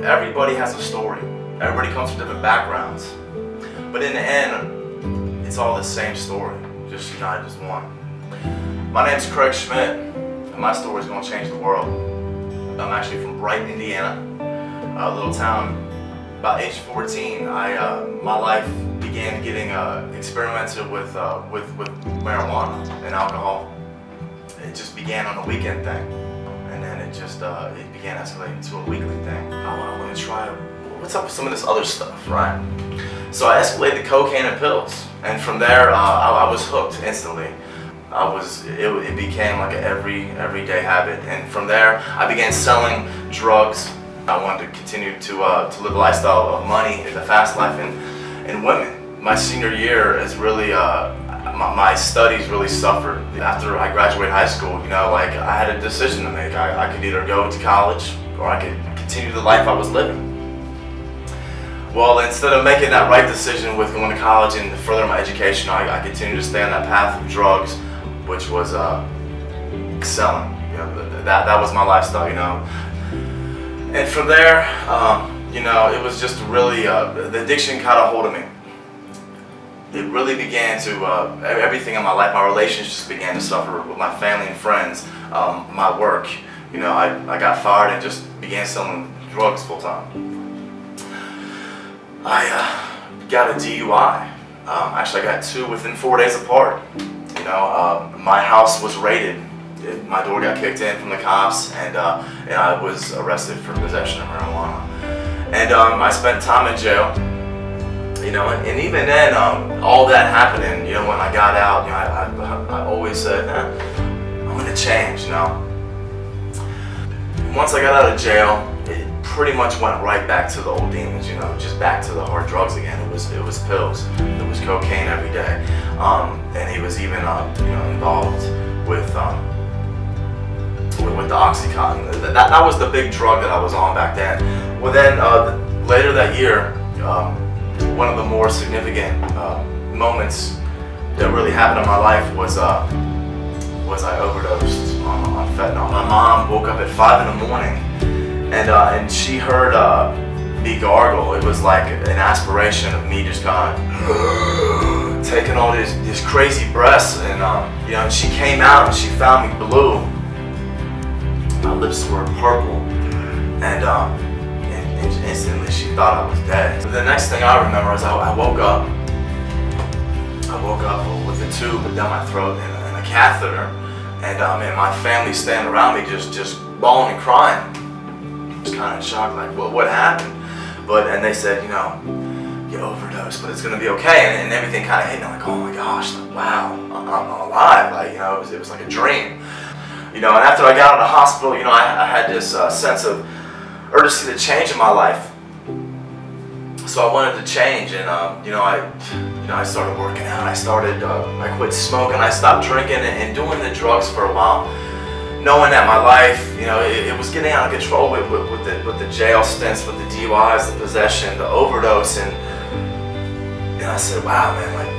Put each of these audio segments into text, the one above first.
everybody has a story. Everybody comes from different backgrounds. But in the end, it's all the same story, just united as one. My name's Schmidt, and my story is going to change the world. I'm actually from Brighton, Indiana, a little town. About age 14, my life began getting experimented with marijuana and alcohol. It just began on a weekend thing, and then it began escalating to a weekly thing. I want to try, what's up with some of this other stuff, right? So I escalated to cocaine and pills, and from there I was hooked instantly. It became like an everyday habit, and from there I began selling drugs. I wanted to continue to live a lifestyle of money, the fast life, and women. My senior year is really, my studies really suffered. After I graduated high school, you know, like I had a decision to make. I could either go to college or I could continue the life I was living. Well, instead of making that right decision with going to college and further my education, I continued to stay on that path of drugs, which was selling. You know, that was my lifestyle, you know. And from there, you know, it was just really, the addiction caught a hold of me. It really began to, everything in my life, my relationships began to suffer with my family and friends, my work. You know, I got fired and just began selling drugs full time. I got a DUI. Actually, I got two within 4 days apart. You know, my house was raided. My door got kicked in from the cops, and I was arrested for possession of marijuana. And I spent time in jail. You know, and even then, all that happening, you know, when I got out, you know, I always said, I'm gonna change, you know. Once I got out of jail, it pretty much went right back to the old demons, you know, just back to the hard drugs again. It was pills, it was cocaine every day, and he was even, you know, involved with the Oxycontin. That was the big drug that I was on back then. Well, then later that year, one of the more significant moments that really happened in my life was I overdosed on fentanyl. My mom woke up at 5 in the morning, and she heard me gargle. It was like an aspiration of me just kind of taking all these crazy breaths, and you know, she came out and she found me blue. My lips were purple, and instantly she thought I was dead. The next thing I remember is I woke up. I woke up with a tube down my throat and a catheter, and my family standing around me just bawling and crying. I was kind of shocked, like, what happened? And they said, you know, you overdosed, but it's gonna be okay. And everything kind of hit me, like, oh my gosh, like, wow, I'm alive. Like, you know, it was like a dream. You know, and after I got out of the hospital, you know, I had this sense of urgency to change in my life. So I wanted to change, and you know, I started working out. I quit smoking. I stopped drinking and doing the drugs for a while, knowing that my life, you know, it was getting out of control with the jail stints, with the DUIs, the possession, the overdose, and I said, wow, man, like,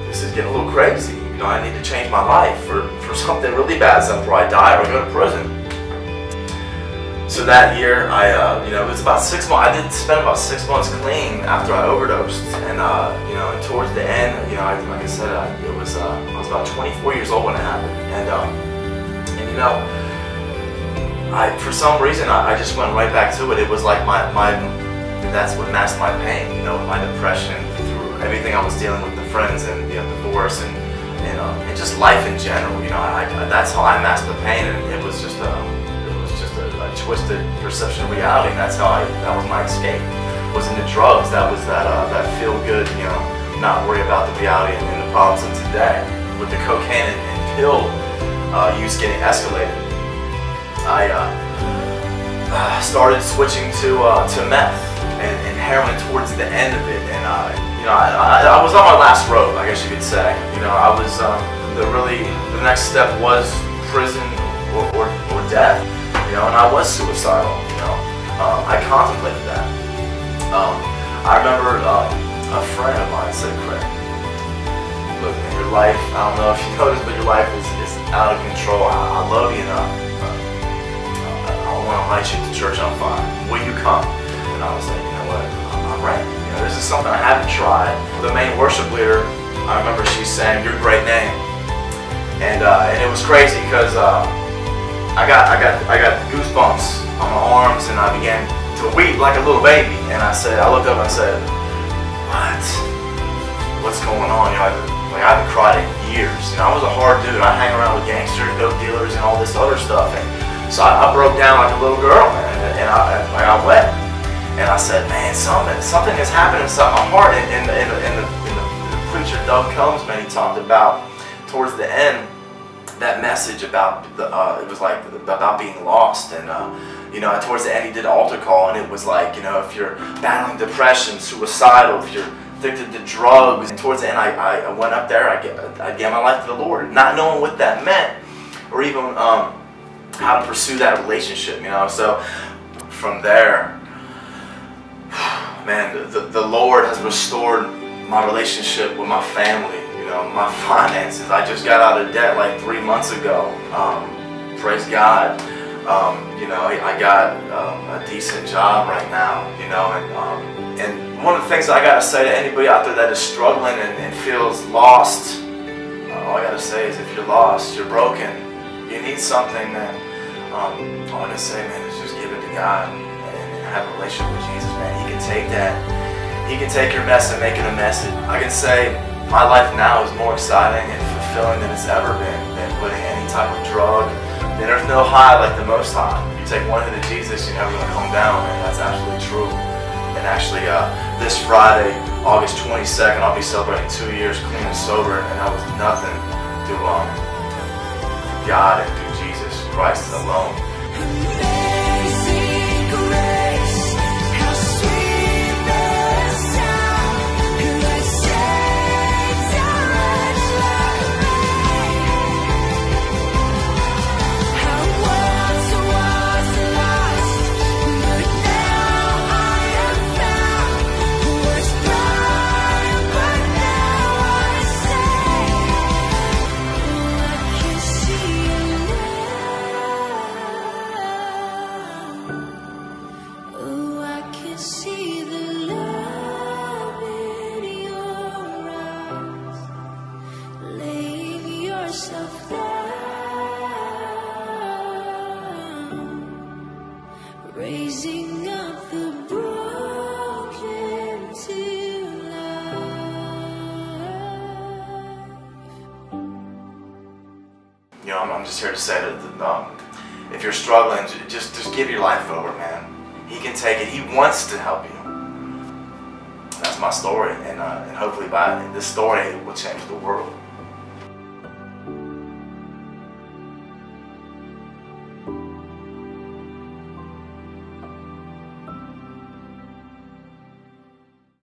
this is getting a little crazy. You know, I need to change my life for something really bad, something before I die or go to prison. So that year, you know, it was about 6 months. I did spend about 6 months clean after I overdosed, and you know, and towards the end, you know, like I said, I was about 24 years old when it happened, and you know, for some reason, I just went right back to it. It was like that's what masked my pain, you know, my depression, through everything I was dealing with, the friends and, you know, divorce and just life in general. You know, that's how I masked the pain, and it was just a twisted perception of reality. And that was my escape. Was in the drugs. That was that feel good, you know, not worry about the reality and the problems of today. With the cocaine and pill use getting escalated, I started switching to meth and heroin towards the end of it, and you know, I was on my last rope, I guess you could say. You know, I was the next step was prison or death. You know, and I was suicidal. You know, I contemplated that. I remember a friend of mine said, "Craig, look, man, your life. I don't know if you noticed, but your life is out of control. I love you enough. I want to light you to church on fire. Will you come?" and I was like, you know what, I'm ready. You know, this is something I haven't tried. The main worship leader, I remember she sang "Your Great Name," and it was crazy because I got goosebumps on my arms, and I began to weep like a little baby. And I looked up and I said, what's going on? You know, I haven't cried in years. You know, I was a hard dude. I hang around with gangsters, dope dealers, and all this other stuff. And so I broke down like a little girl, man, and I wept. And I said, man, something has happened inside my heart. And the preacher Doug Combs, man, he talked about towards the end that message about it was like about being lost. And you know, towards the end he did an altar call, and it was like, you know, if you're battling depression, suicidal, if you're addicted to drugs. And towards the end I went up there, I gave my life to the Lord, not knowing what that meant, or even how to pursue that relationship, you know. So from there, man, the Lord has restored my relationship with my family, you know, my finances. I just got out of debt like 3 months ago. Praise God. You know, I got a decent job right now, you know, and one of the things I gotta say to anybody out there that is struggling and feels lost, all I gotta say is, if you're lost, you're broken, you need something, man, all I gotta say, man, is just give it to God and have a relationship with Jesus, man. He can take that. He can take your mess and make it a message. I can say my life now is more exciting and fulfilling than it's ever been than putting any type of drug. And there's no high like the Most High. You take one hit of Jesus, you're never going to come down, and that's absolutely true. And actually, this Friday, August 22nd, I'll be celebrating 2 years clean and sober, and that was nothing to God and through Jesus Christ alone. Raising up the broken to life. You know, I'm just here to say that if you're struggling, just give your life over, man. He can take it. He wants to help you. That's my story, and hopefully by this story it will change the world.